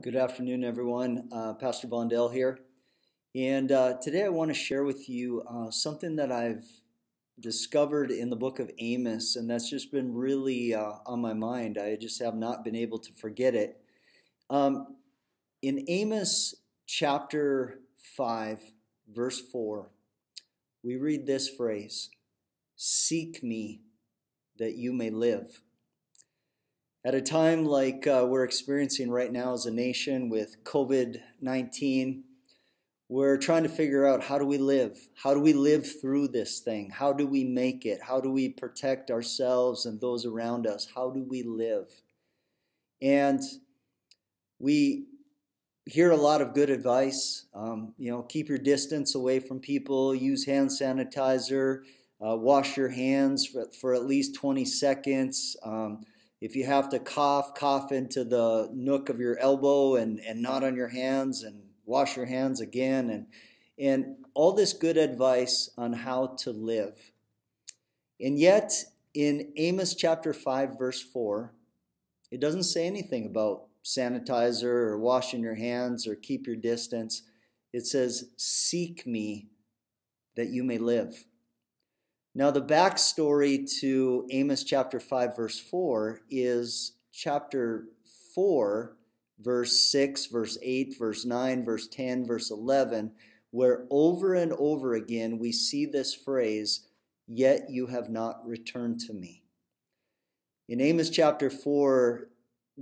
Good afternoon, everyone. Pastor Vondell here. And today I want to share with you something that I've discovered in the book of Amos, and that's just been really on my mind. I just have not been able to forget it. In Amos chapter 5, verse 4, we read this phrase, "Seek me that you may live." At a time like we're experiencing right now as a nation with COVID-19, we're trying to figure out, how do we live? How do we live through this thing? How do we make it? How do we protect ourselves and those around us? How do we live? And we hear a lot of good advice. Keep your distance away from people, use hand sanitizer, wash your hands for at least 20 seconds. If you have to cough into the nook of your elbow and not on your hands, and wash your hands again, and all this good advice on how to live. And yet, in Amos chapter 5, verse 4, it doesn't say anything about sanitizer or washing your hands or keep your distance. It says, "Seek me that you may live." Now, the backstory to Amos chapter 5, verse 4 is chapter 4, verse 6, verse 8, verse 9, verse 10, verse 11, where over and over again we see this phrase, "Yet you have not returned to me." In Amos chapter 4,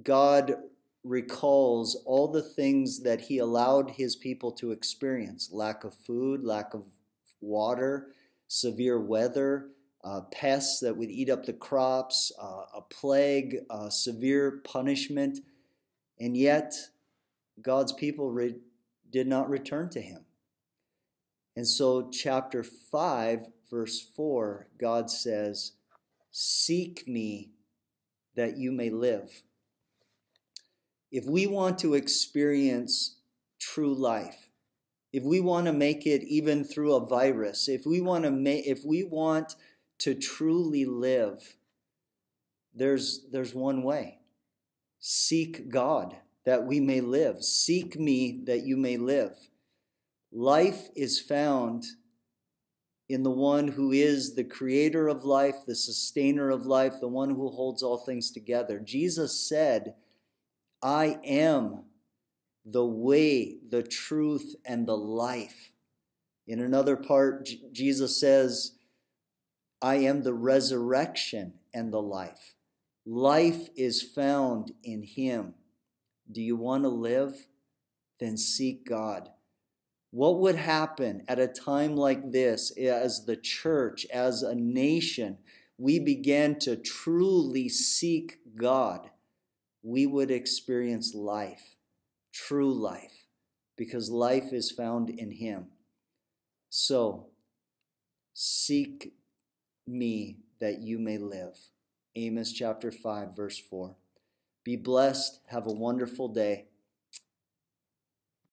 God recalls all the things that he allowed his people to experience: lack of food, lack of water, severe weather, pests that would eat up the crops, a plague, severe punishment, and yet God's people did not return to him. And so chapter 5, verse 4, God says, "Seek me that you may live." If we want to experience true life, if we want to make it even through a virus, if we want to truly live, there's one way. Seek God that we may live. Seek me that you may live. Life is found in the one who is the creator of life, the sustainer of life, the one who holds all things together. Jesus said, "I am the way, the truth, and the life." In another part, Jesus says, "I am the resurrection and the life." Life is found in him. Do you want to live? Then seek God. What would happen at a time like this as the church, as a nation, we began to truly seek God? We would experience life. True life, because life is found in him. So, seek me that you may live. Amos chapter 5, verse 4. Be blessed. Have a wonderful day.